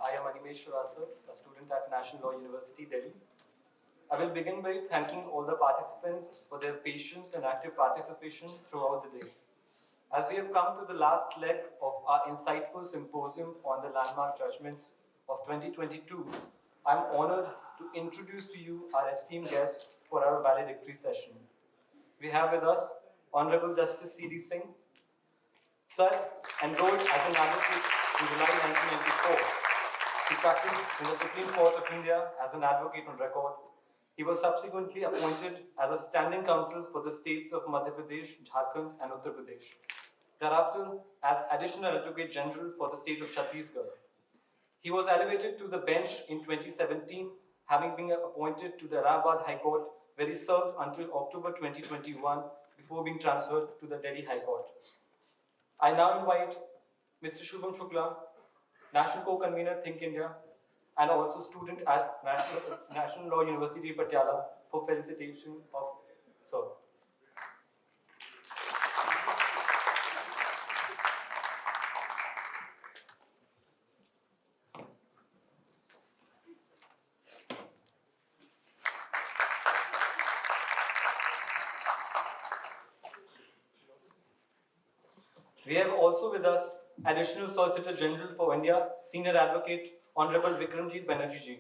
I am Animesh Shrivastava, a student at National Law University, Delhi. I will begin by thanking all the participants for their patience and active participation throughout the day. As we have come to the last leg of our insightful symposium on the landmark judgments of 2022, I am honored to introduce to you our esteemed guest for our valedictory session. We have with us Honorable Justice C.D. Singh. Sir enrolled as an advocate in July 1994. He practiced in the Supreme Court of India as an advocate on record. He was subsequently appointed as a standing counsel for the states of Madhya Pradesh, Jharkhand, and Uttar Pradesh. Thereafter, as Additional Advocate General for the state of Chhattisgarh. He was elevated to the bench in 2017, having been appointed to the Allahabad High Court, where he served until October 2021 before being transferred to the Delhi High Court. I now invite Mr. Shubham Shukla, National Co-Convener Think India, and also student at National Law University, Patiala, for felicitation of Sir. We have also with us Additional Solicitor General for India, Senior Advocate Honorable Vikramjit Banerjee.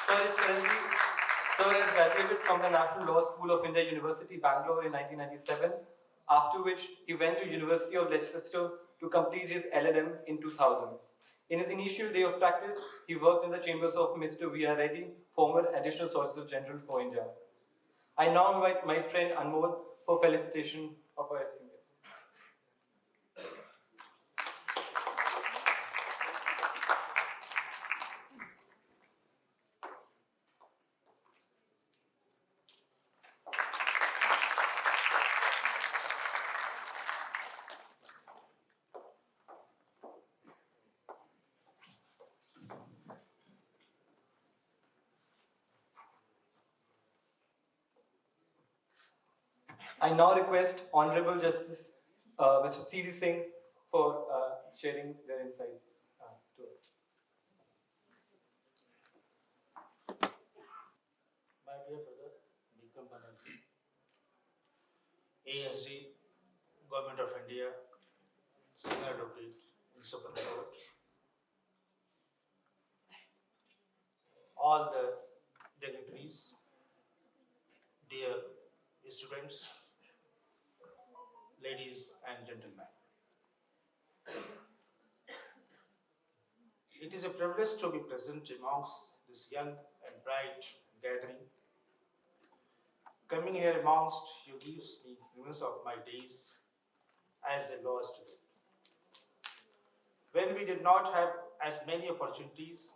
Sir has graduated from the National Law School of India, University, Bangalore in 1997, after which he went to University of Leicester to complete his LLM in 2000. In his initial day of practice, he worked in the chambers of Mr. V.R. Reddy, former Additional Solicitor General for India. I now invite my friend Anmol for felicitation of our esteemed guest. I now request Honorable Justice Mr. C.D. Singh for sharing their insights to us. My dear brother, Vikram Banerjee, ASG, Government of India, Senior Advocate in Supreme Court, all the dignitaries, dear students, ladies and gentlemen. It is a privilege to be present amongst this young and bright gathering. Coming here amongst you gives me memories of my days as a law student, when we did not have as many opportunities,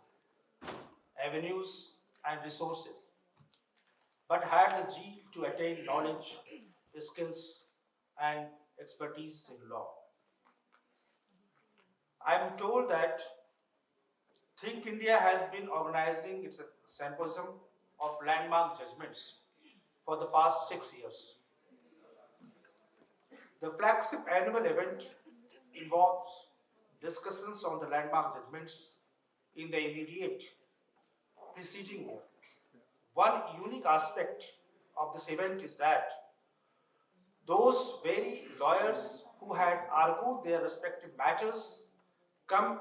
avenues, and resources, but had the zeal to attain knowledge, skills, and expertise in law. I am told that Think India has been organizing its Symposium of landmark judgments for the past 6 years. The flagship annual event involves discussions on the landmark judgments in the immediate preceding year. One unique aspect of this event is that those very lawyers who had argued their respective matters come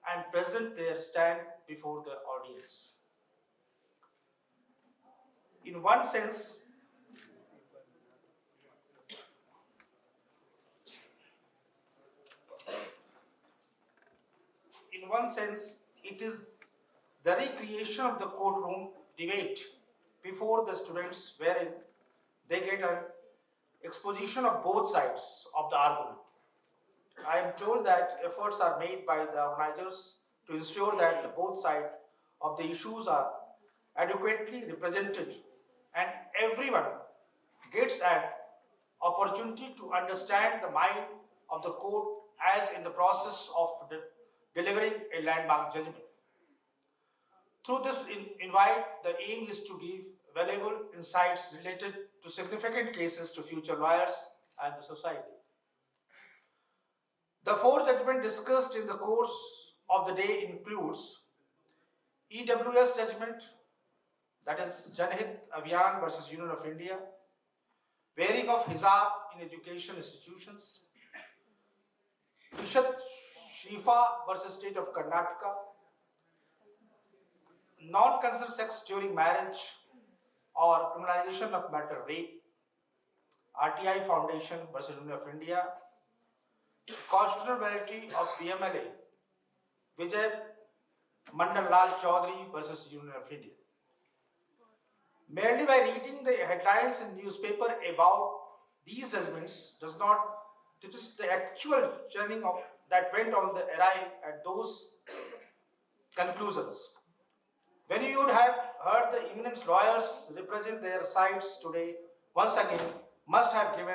and present their stand before the audience. In one sense, it is the recreation of the courtroom debate before the students, wherein they get an exposition of both sides of the argument. I am told that efforts are made by the organizers to ensure that the both sides of the issues are adequately represented and everyone gets an opportunity to understand the mind of the court as in the process of delivering a landmark judgment. Through this invite, the aim is to give valuable insights related to significant cases to future lawyers and the society. The four judgments discussed in the course of the day includes EWS judgment, that is Janhit Abhiyan versus Union of India, wearing of hijab in education institutions, Ishat Shifa versus State of Karnataka, non-consent sex during marriage or criminalization of marital rape, RTI Foundation versus Union of India, constitutional validity of PMLA, Vijay Mandal Lal Chaudhary versus Union of India. Merely by reading the headlines in newspaper about these judgments does not depict the actual churning of that went on the arrive at those conclusions. When you would have heard the eminent lawyers represent their sides today, once again must have given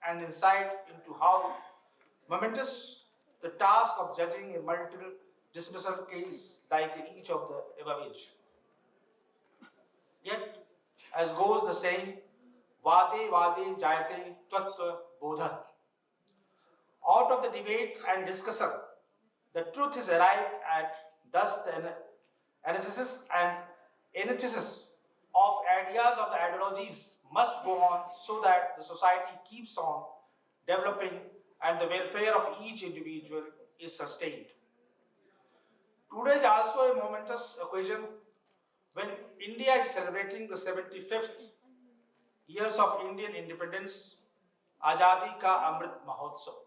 an insight into how momentous the task of judging a multiple dismissal case like each of the above age. Yet, as goes the saying, Vade Vade Jayate Tattva Bodhat. Out of the debate and discussion, the truth is arrived at, thus the analysis and antithesis of ideas of the ideologies must go on so that the society keeps on developing and the welfare of each individual is sustained. Today is also a momentous occasion when India is celebrating the 75th years of Indian independence, Azadi Ka Amrit Mahotsav,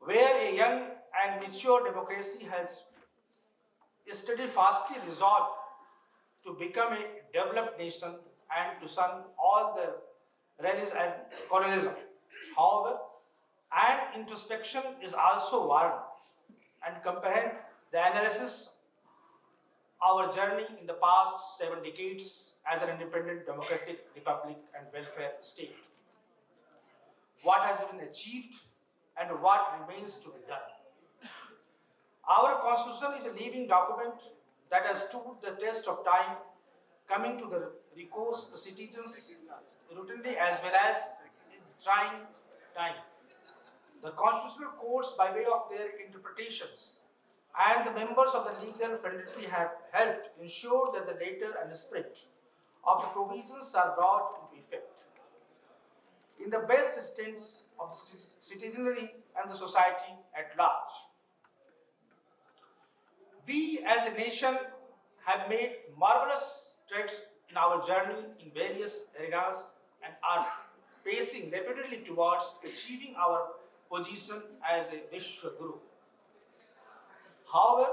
where a young and mature democracy has steadfastly resolved to become a developed nation and to shun all the rallies and colonialism. However, an introspection is also warranted and comprehend the analysis our journey in the past 7 decades as an independent democratic republic and welfare state. What has been achieved and what remains to be done. Our constitution is a living document that has stood the test of time, coming to the recourse the citizens routinely as well as in trying time. The constitutional courts, by way of their interpretations, and the members of the legal fraternity have helped ensure that the letter and the spirit of the provisions are brought into effect in the best instance of the citizenry and the society at large. We as a nation have made marvelous strides in our journey in various areas and are pacing rapidly towards achieving our position as a Vishwa Guru. However,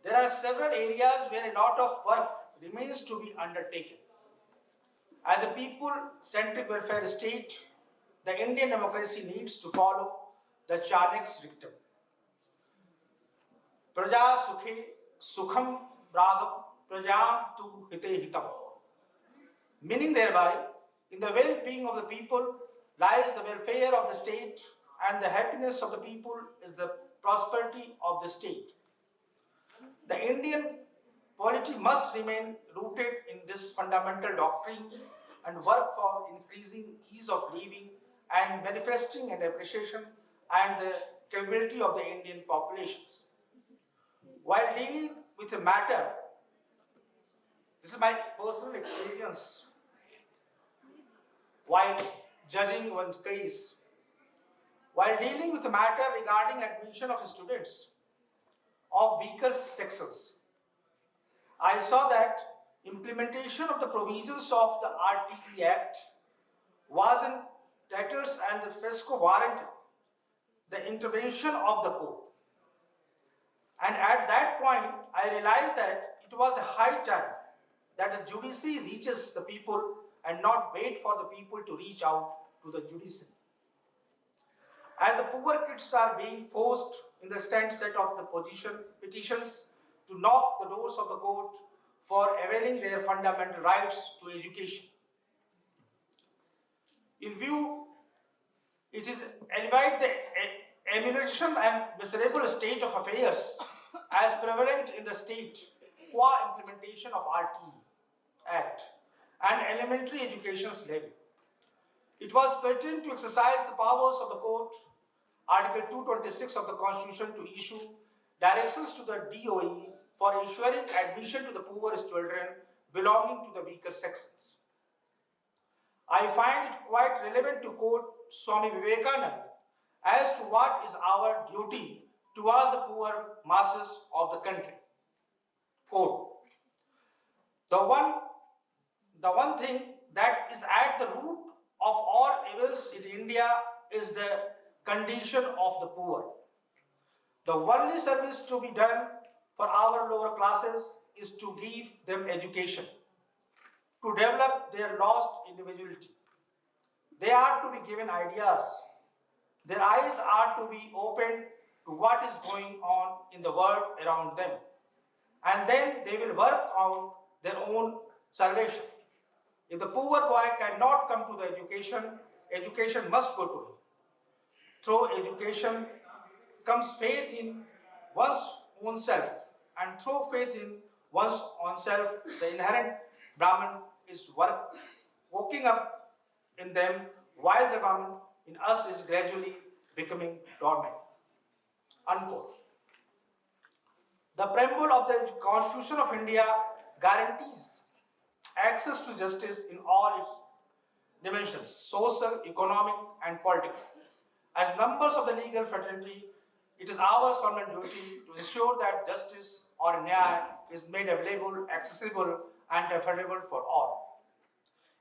there are several areas where a lot of work remains to be undertaken. As a people-centric welfare state, the Indian democracy needs to follow the Chanakya's dictum. Praja sukhe sukham ragam prajam tu hite hitam. Meaning thereby, in the well-being of the people lies the welfare of the state, and the happiness of the people is the prosperity of the state. The Indian polity must remain rooted in this fundamental doctrine and work for increasing ease of living and manifesting an appreciation and the capability of the Indian populations. While dealing with a matter, this is my personal experience while judging one's case, while dealing with a matter regarding admission of students of weaker sexes, I saw that implementation of the provisions of the RTE Act was in tatters and the fresco warranted the intervention of the court. And at that point, I realized that it was a high time that the judiciary reaches the people and not wait for the people to reach out to the judiciary. As the poor kids are being forced in the stand set of the petitions to knock the doors of the court for availing their fundamental rights to education. In view, it is elevate the emulation and miserable state of affairs as prevalent in the state qua implementation of RTE Act and elementary education's levy. It was pertinent to exercise the powers of the court, Article 226 of the Constitution, to issue directions to the DOE for ensuring admission to the poorest children belonging to the weaker sections. I find it quite relevant to quote Swami Vivekananda as to what is our duty towards the poor masses of the country. Quote, the one thing that is at the root of all evils in India is the condition of the poor. The only service to be done for our lower classes is to give them education, to develop their lost individuality. They are to be given ideas. Their eyes are to be opened to what is going on in the world around them. And then they will work out their own salvation. If the poor boy cannot come to the education, education must go to him. Through education comes faith in one's own self, and through faith in one's own self, the inherent Brahman is waking up in them, while the Brahman in us is gradually becoming dormant. Unquote. The preamble of the Constitution of India guarantees access to justice in all its dimensions, social, economic, and political. As members of the legal fraternity, it is our solemn duty to ensure that justice or nyaya is made available, accessible, and affordable for all.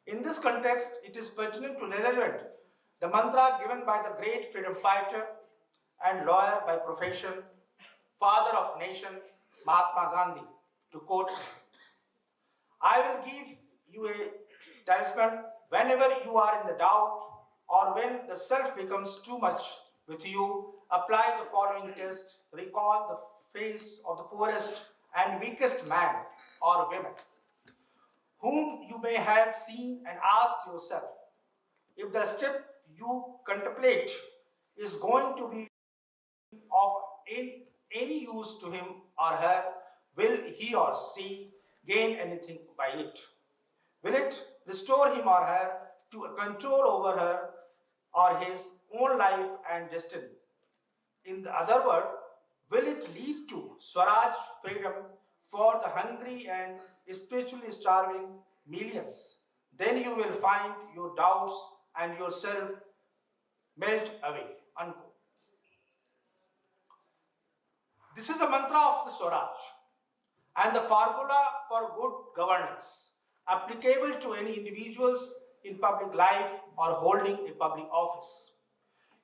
In this context, it is pertinent to relevant the mantra given by the great freedom fighter and lawyer by profession, father of nation, Mahatma Gandhi, to quote, I will give you a talisman whenever you are in the doubt or when the self becomes too much with you. Apply the following test. Recall the face of the poorest and weakest man or woman whom you may have seen, and ask yourself if the step you contemplate is going to be of any use to him or her. Will he or she gain anything by it? Will it restore him or her to control over her or his own life and destiny? In the other word, will it lead to Swaraj, freedom for the hungry and spiritually starving millions? Then you will find your doubts and yourself melt away. Unquote. This is the mantra of the Swaraj and the formula for good governance, applicable to any individuals in public life or holding a public office.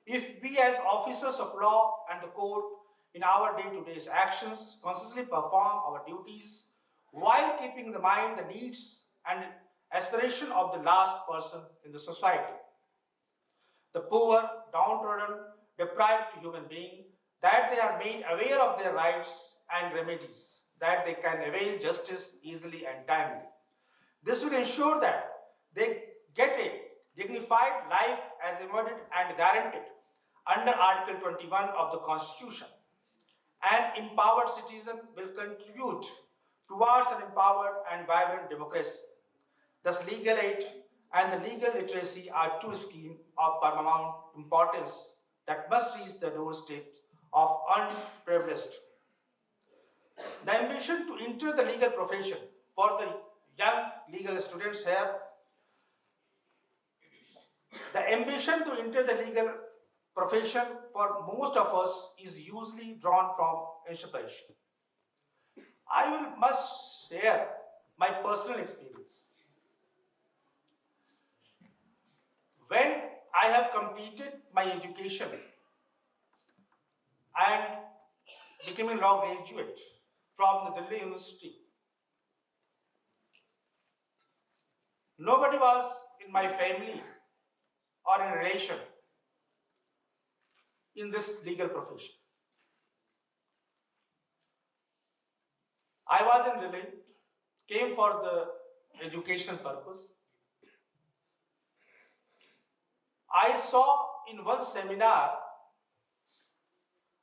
If we as officers of law and the court in our day-to-day actions consciously perform our duties while keeping in mind the needs and aspiration of the last person in the society, the poor, downtrodden, deprived human being, that they are made aware of their rights and remedies, that they can avail justice easily and timely. This will ensure that they get a dignified life as embodied and guaranteed under Article 21 of the Constitution. An empowered citizen will contribute towards an empowered and vibrant democracy. Thus, legal aid and the legal literacy are two schemes of paramount importance that must reach the doorstep of unprivileged. The ambition to enter the legal profession for the young legal students here, the ambition to enter the legal profession for most of us is usually drawn from inspiration. Must share my personal experience. When I have completed my education and became a law graduate from the Delhi University, nobody was in my family or in relation in this legal profession. I was in Delhi, came for the education purpose. I saw in one seminar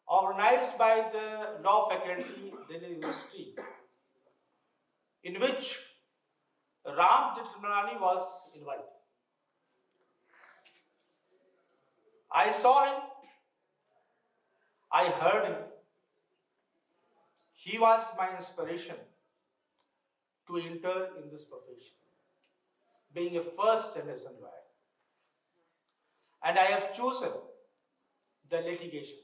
organized by the law faculty, Delhi University, in which Ram Jethmalani was invited. I saw him, I heard him, He was my inspiration to enter in this profession, being a first generation lawyer. And I have chosen the litigation.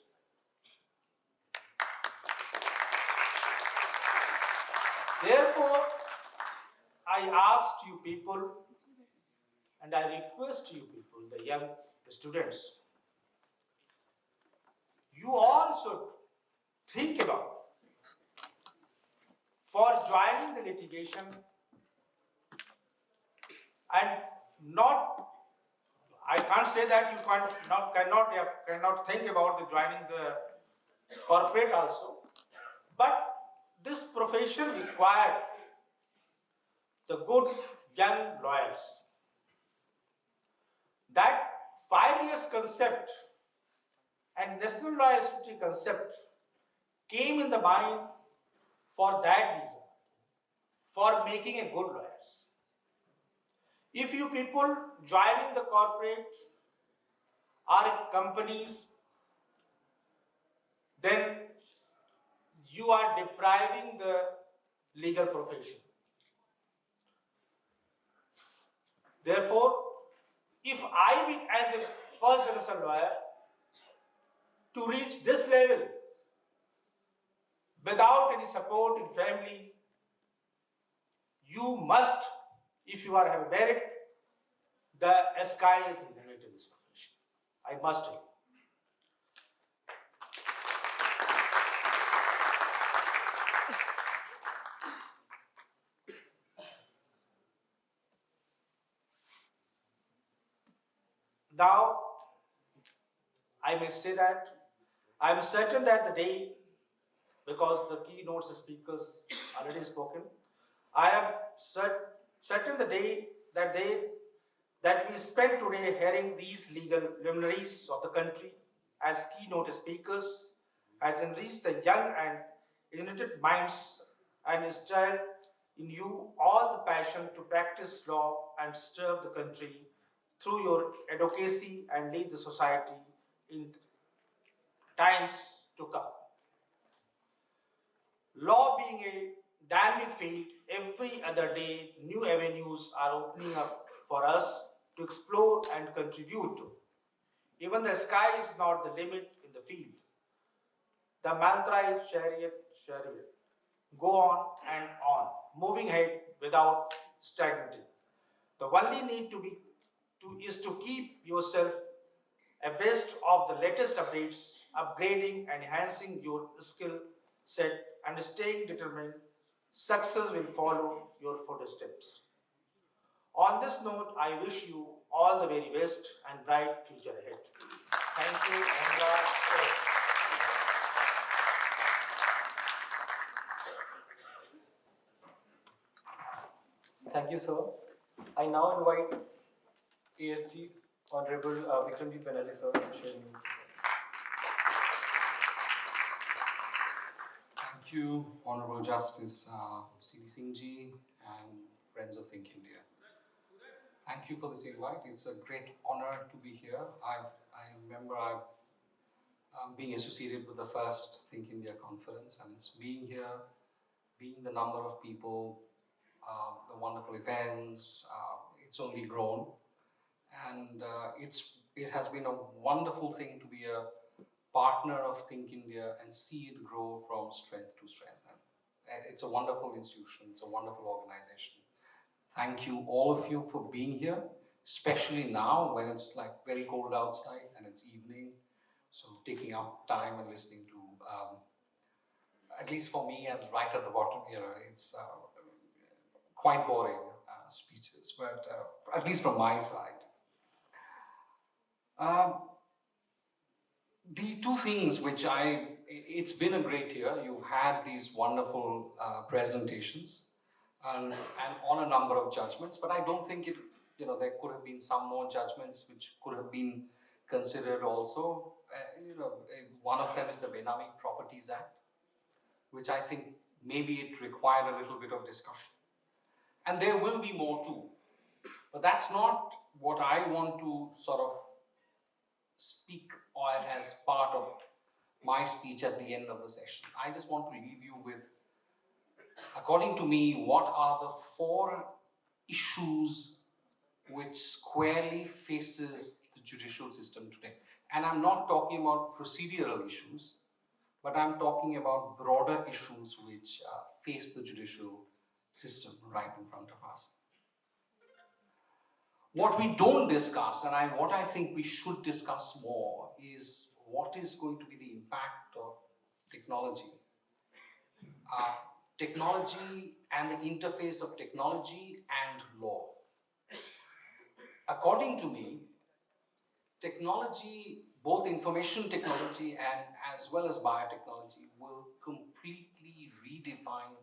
Therefore, I asked you people, and I request you people, the young students, you all should think about for joining the litigation and not, I can't say that you cannot think about the joining the corporate also, but this profession required the good young lawyers. That 5 years concept and national law institute concept came in the mind for that reason, for making a good lawyers. If you people joining the corporate or companies, then you are depriving the legal profession. Therefore, if I be as a first generation lawyer to reach this level without any support in family, you must, if you are have merit, the sky is the limit in this profession. I must tell you. Now, I may say that I am certain that the day, because the keynote speakers already spoken, I am certain the day that we spend today hearing these legal luminaries of the country as keynote speakers has enriched the young and ignited minds and instilled in you all the passion to practice law and serve the country through your advocacy and lead the society in times to come. Law being a dynamic field, every other day new avenues are opening up for us to explore and contribute to. Even the sky is not the limit in the field. The mantra is chariot, chariot. Go on, moving ahead without stagnating. The only need is to keep yourself abreast of the latest updates, upgrading and enhancing your skill set and staying determined. Success will follow your footsteps. On this note, I wish you all the very best and bright future ahead. Thank you. Thank you, sir. I now invite ASG Honorable Vikramjit Banerjee, sir, to share news. Thank you, Honorable Justice C.D. Singh ji and Friends of Think India. Thank you for this invite. It's a great honor to be here. I remember being associated with the first Think India conference, and it's being here, being the number of people, the wonderful events, it's only grown. And it has been a wonderful thing to be a partner of Think India and see it grow from strength to strength. And it's a wonderful institution, it's a wonderful organization. Thank you, all of you, for being here, especially now when it's like very cold outside and it's evening. So taking up time and listening to, at least for me, and right at the bottom here, it's quite boring speeches, but at least from my side. The two things which it's been a great year. You've had these wonderful presentations and on a number of judgments, but I don't think there could have been some more judgments which could have been considered also. One of them is the Benami Properties Act, which I think maybe it required a little bit of discussion. And there will be more too. But that's not what I want to sort of speak or as part of my speech at the end of the session. I just want to leave you with according to me, what are the four issues which squarely faces the judicial system today. And I'm not talking about procedural issues, but I'm talking about broader issues which face the judicial system right in front of us. What we don't discuss, and what I think we should discuss more, is what is going to be the impact of technology. Technology and the interface of technology and law. According to me, technology, both information technology and as well as biotechnology, will completely redefine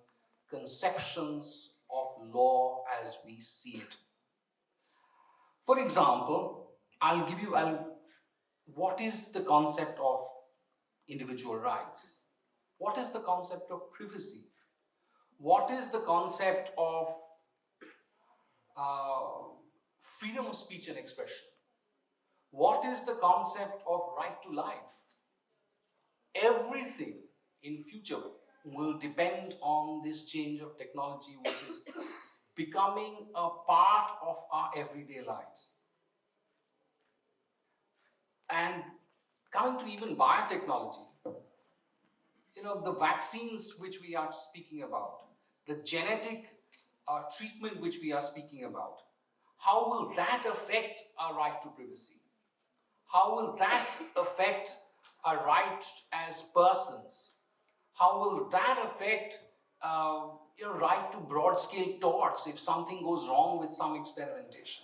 conceptions of law as we see it. For example, what is the concept of individual rights? What is the concept of privacy? What is the concept of freedom of speech and expression? What is the concept of right to life? Everything in future will depend on this change of technology, which is becoming a part of our everyday lives. And coming to even biotechnology, the vaccines which we are speaking about, the genetic treatment which we are speaking about, how will that affect our right to privacy? How will that affect our right as persons? How will that affect your right to broad-scale torts if something goes wrong with some experimentation?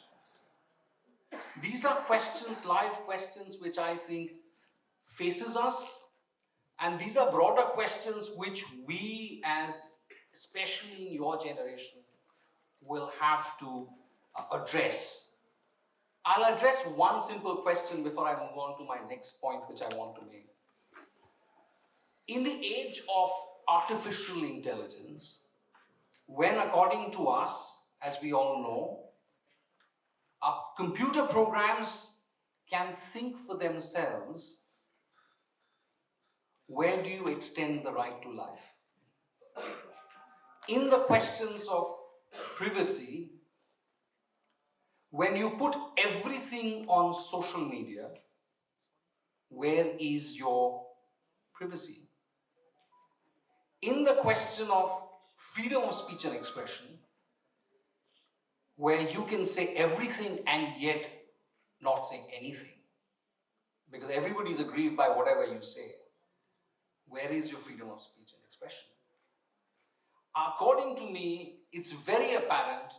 These are questions, live questions, which I think faces us, and these are broader questions which we, as especially in your generation, will have to address. I'll address one simple question before I move on to my next point, which I want to make. In the age of artificial intelligence, when, according to us, as we all know, our computer programs can think for themselves, where do you extend the right to life? In the questions of privacy, when you put everything on social media, where is your privacy? In the question of freedom of speech and expression, where you can say everything and yet not say anything, because everybody is aggrieved by whatever you say, where is your freedom of speech and expression? According to me, it's very apparent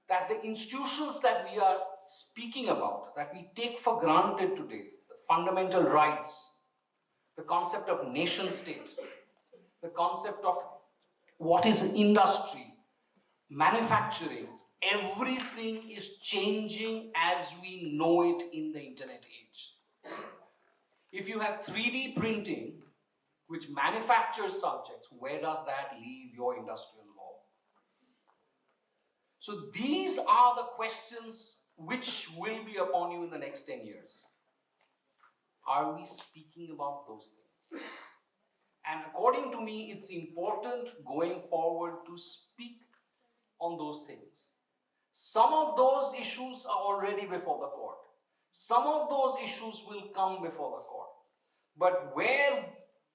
that the institutions that we are speaking about, that we take for granted today, the fundamental rights, the concept of nation state, the concept of what is industry, manufacturing, everything is changing as we know it in the internet age. If you have 3D printing, which manufactures subjects, where does that leave your industrial law? So these are the questions which will be upon you in the next 10 years. Are we speaking about those things? And according to me, it's important going forward to speak on those things. Some of those issues are already before the court. Some of those issues will come before the court. But where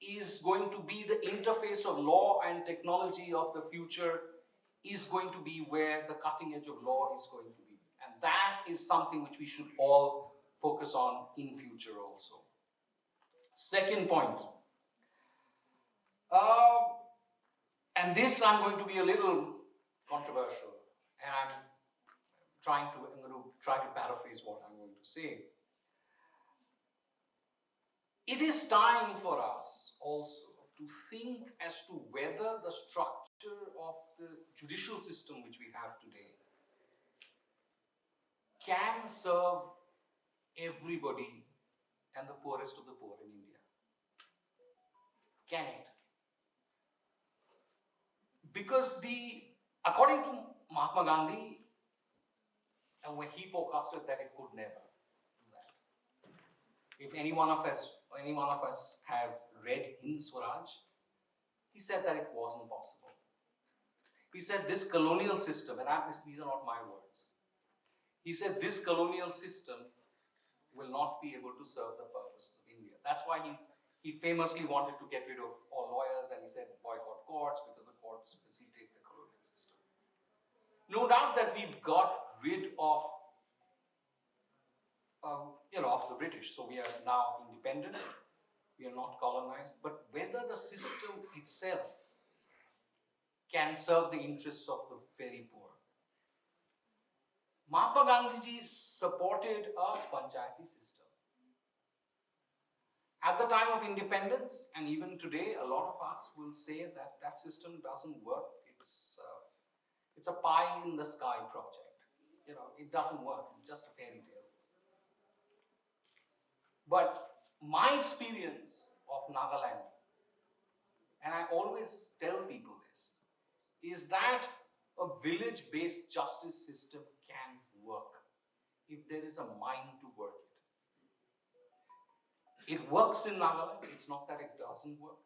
is going to be the interface of law and technology of the future is going to be where the cutting edge of law is going to be. And that is something which we should all focus on in future also. Second point. And this I'm going to be a little controversial, and I'm going to try to paraphrase what I'm going to say. It is time for us also to think as to whether the structure of the judicial system which we have today can serve everybody and the poorest of the poor in India. Can it? Because according to Mahatma Gandhi, and when he forecasted that it could never do that. If any one of us have read Hind Swaraj, he said that it wasn't possible. He said this colonial system, and these are not my words. He said this colonial system will not be able to serve the purposes of India. That's why he famously wanted to get rid of all lawyers, and he said boycott courts because the courts facilitate the colonial system. No doubt that we've got rid of of the British, so we are now independent. We are not colonized, but whether the system itself can serve the interests of the very poor. Mahatma Gandhiji supported a panchayati system. At the time of independence, and even today, a lot of us will say that that system doesn't work. It's a pie in the sky project. It doesn't work. It's just a fairy tale. But my experience of Nagaland, and I always tell people this, is that a village-based justice system can work if there is a mind to work it. It works in Nagaland. It's not that it doesn't work.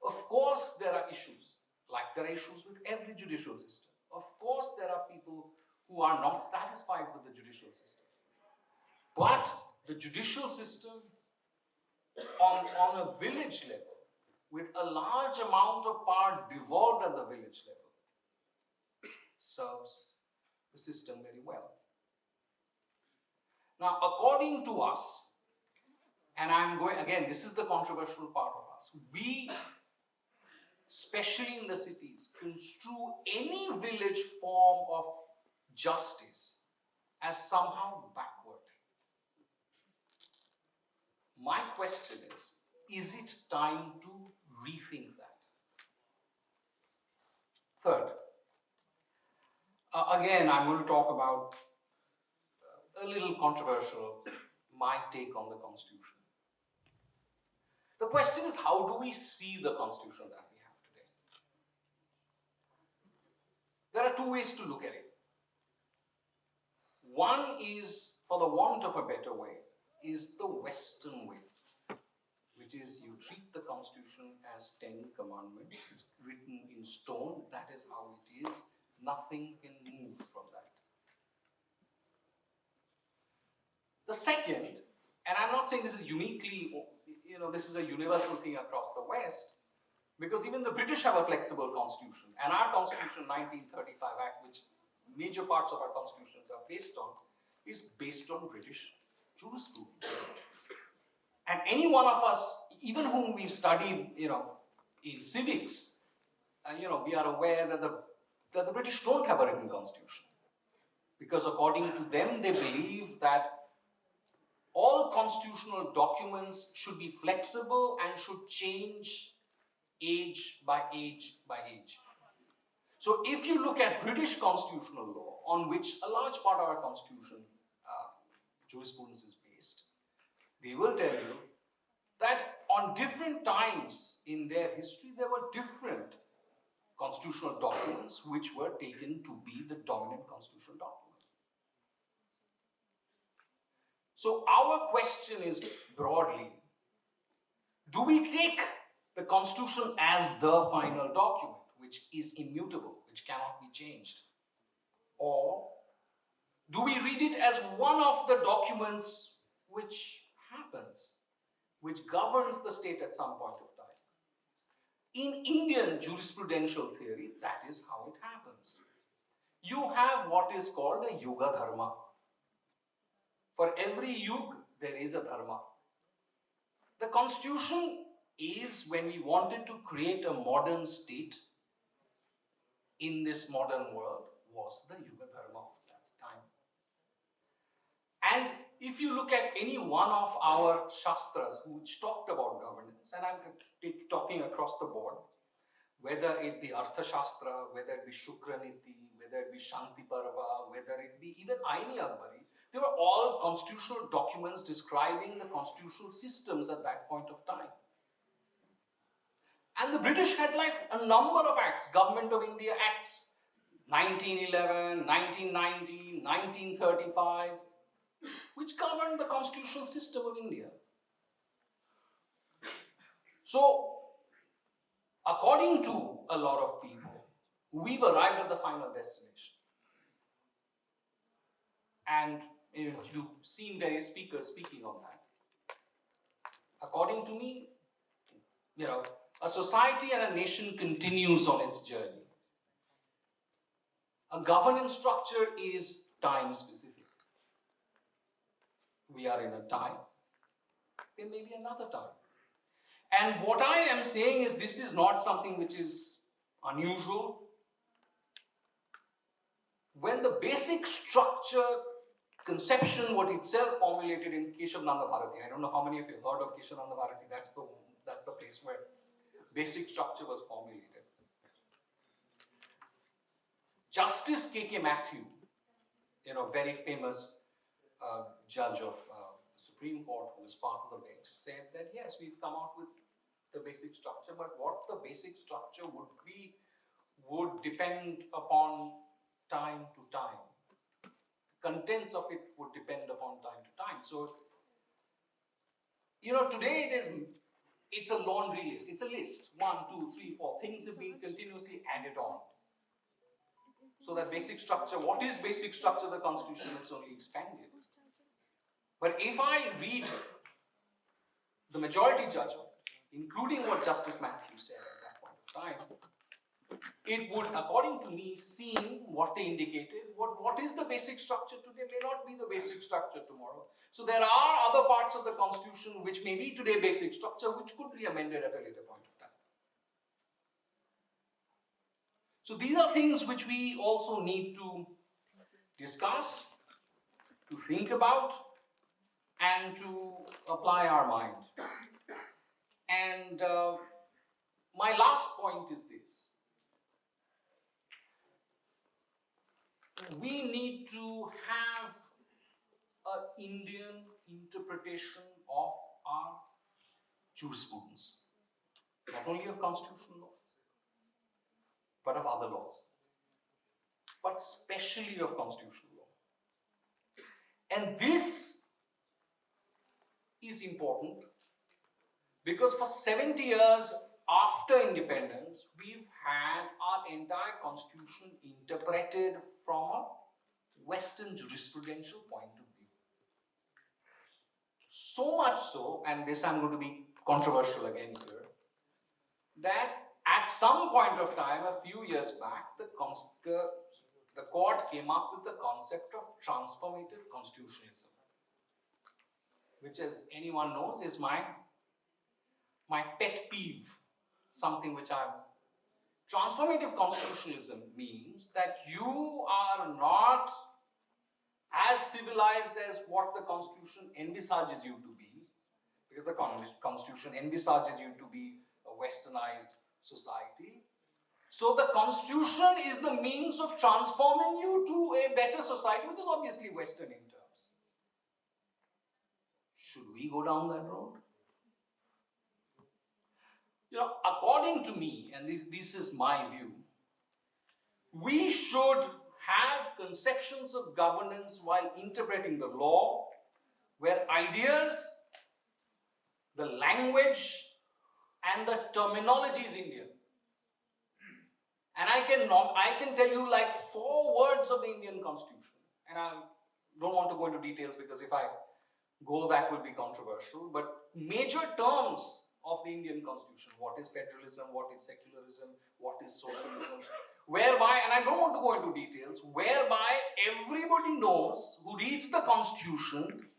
Of course, there are issues, like there are issues with every judicial system. Of course, there are people who are not satisfied with the judicial system. But the judicial system on a village level, with a large amount of power devolved at the village level, serves the system very well. Now, according to us, and I'm going, again, this is the controversial part of us, we, especially in the cities, construe any village form of justice as somehow backward. My question is it time to rethink that? Third, again, I'm going to talk about a little controversial, my take on the Constitution. The question is, how do we see the Constitution that we have today? There are two ways to look at it. One is, for the want of a better way, is the Western way, which is you treat the Constitution as 10 commandments. It's written in stone. That is how it is. Nothing can move from that. The second, and I'm not saying this is uniquely, this is a universal thing across the West, because even the British have a flexible constitution, and our Constitution 1935 Act, which major parts of our constitutions are based on, is based on British jurisprudence. And any one of us, even whom we studied, in civics, we are aware that the British don't have a written constitution, because according to them, they believe that all constitutional documents should be flexible and should change age by age by age. So if you look at British constitutional law, on which a large part of our constitution jurisprudence is based, they will tell you that on different times in their history, there were different constitutional documents which were taken to be the dominant constitutional documents. So our question is broadly, do we take the Constitution as the final document, which is immutable, which cannot be changed? Or do we read it as one of the documents which happens, which governs the state at some point of time? In Indian jurisprudential theory, that is how it happens. You have what is called a Yuga Dharma. For every Yug, there is a Dharma. The Constitution is, when we wanted to create a modern state in this modern world, was the Yuga Dharma of that time. And if you look at any one of our Shastras which talked about governance, and I'm talking across the board, whether it be Artha Shastra, whether it be Shukraniti, whether it be Shanti Parva, whether it be even Aini Akbari, they were all constitutional documents describing the constitutional systems at that point of time. And the British had like a number of acts, Government of India Acts, 1911, 1990, 1935, which governed the constitutional system of India. So, according to a lot of people we've arrived at the final destination. And you've seen various speakers speaking on that. According to me, a society and a nation continues on its journey. A governance structure is time specific. We are in a time, there may be another time. And what I am saying is this is not something which is unusual. When the basic structure conception was itself formulated in Keshavananda Bharati, I don't know how many of you heard of Keshavananda Bharati, that's the place where basic structure was formulated. Justice K.K. Mathew, very famous judge of the Supreme Court who was part of the bench, said that yes, we've come out with the basic structure, but what the basic structure would be would depend upon time to time. Contents of it would depend upon time to time. So, today it's a laundry list. It's a list. 1, 2, 3, 4. Things have been continuously added on. So that basic structure, what is basic structure? The Constitution is only expanded. But if I read the majority judgment, including what Justice Mathew said at that point of time, it would, according to me, seem what they indicated, what is the basic structure today may not be the basic structure tomorrow. So there are other parts of the Constitution which may be today basic structure, which could be amended at a later point of time. So these are things which we also need to discuss, to think about, and to apply our mind. And my last point is this. We need to have an Indian interpretation of our jurisprudence, not only of constitutional law, but of other laws, but especially of constitutional law. And this is important because for 70 years after independence, we've had our entire constitution interpreted from a Western jurisprudential point of view. So much so, and this I'm going to be controversial again here, that at some point of time, a few years back, the court came up with the concept of transformative constitutionalism, which, as anyone knows, is my pet peeve, something which transformative constitutionalism means that you are not as civilized as what the Constitution envisages you to be, because the Constitution envisages you to be a westernized society. So the Constitution is the means of transforming you to a better society, which is obviously Western in terms. Should we go down that road? According to me, and this is my view, we should have conceptions of governance while interpreting the law, where ideas, the language, and the terminology is Indian. And I can tell you like 4 words of the Indian Constitution, and I don't want to go into details because if I go, that will be controversial, but major terms of the Indian Constitution, what is federalism, what is secularism, what is socialism, whereby, and I don't want to go into details, whereby everybody knows who reads the Constitution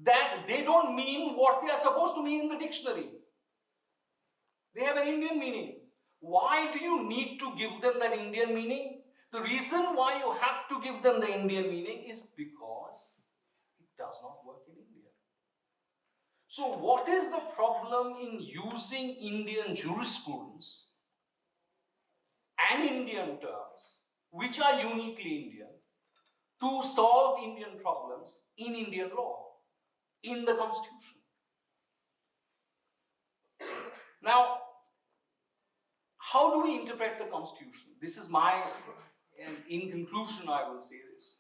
that they don't mean what they are supposed to mean in the dictionary. They have an Indian meaning. Why do you need to give them that Indian meaning? The reason why you have to give them the Indian meaning is because it does not work in India. So what is the problem in using Indian jurisprudence and Indian terms, which are uniquely Indian, to solve Indian problems in Indian law, in the Constitution? Now, how do we interpret the Constitution? This is in conclusion, I will say this.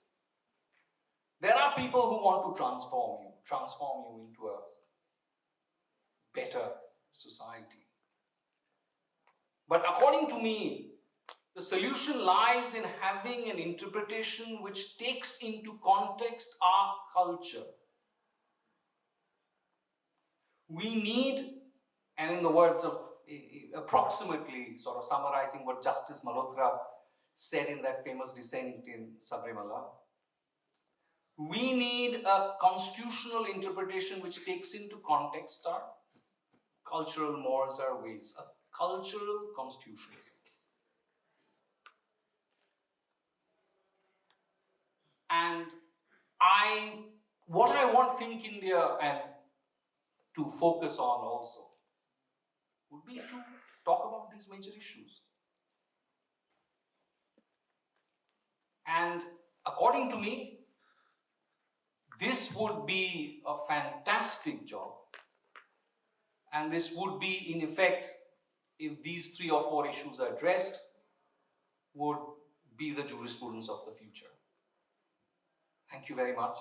There are people who want to transform you into a better society. But according to me, solution lies in having an interpretation which takes into context our culture. We need, and in the words of approximately sort of summarizing what Justice Malhotra said in that famous dissent in Sabrimala, we need a constitutional interpretation which takes into context our cultural mores, our ways, a cultural constitutionalism. And what I want Think India and to focus on also would be to talk about these major issues. And according to me, this would be a fantastic job. And this would be, in effect, if these 3 or 4 issues are addressed, would be the jurisprudence of the future. Thank you very much.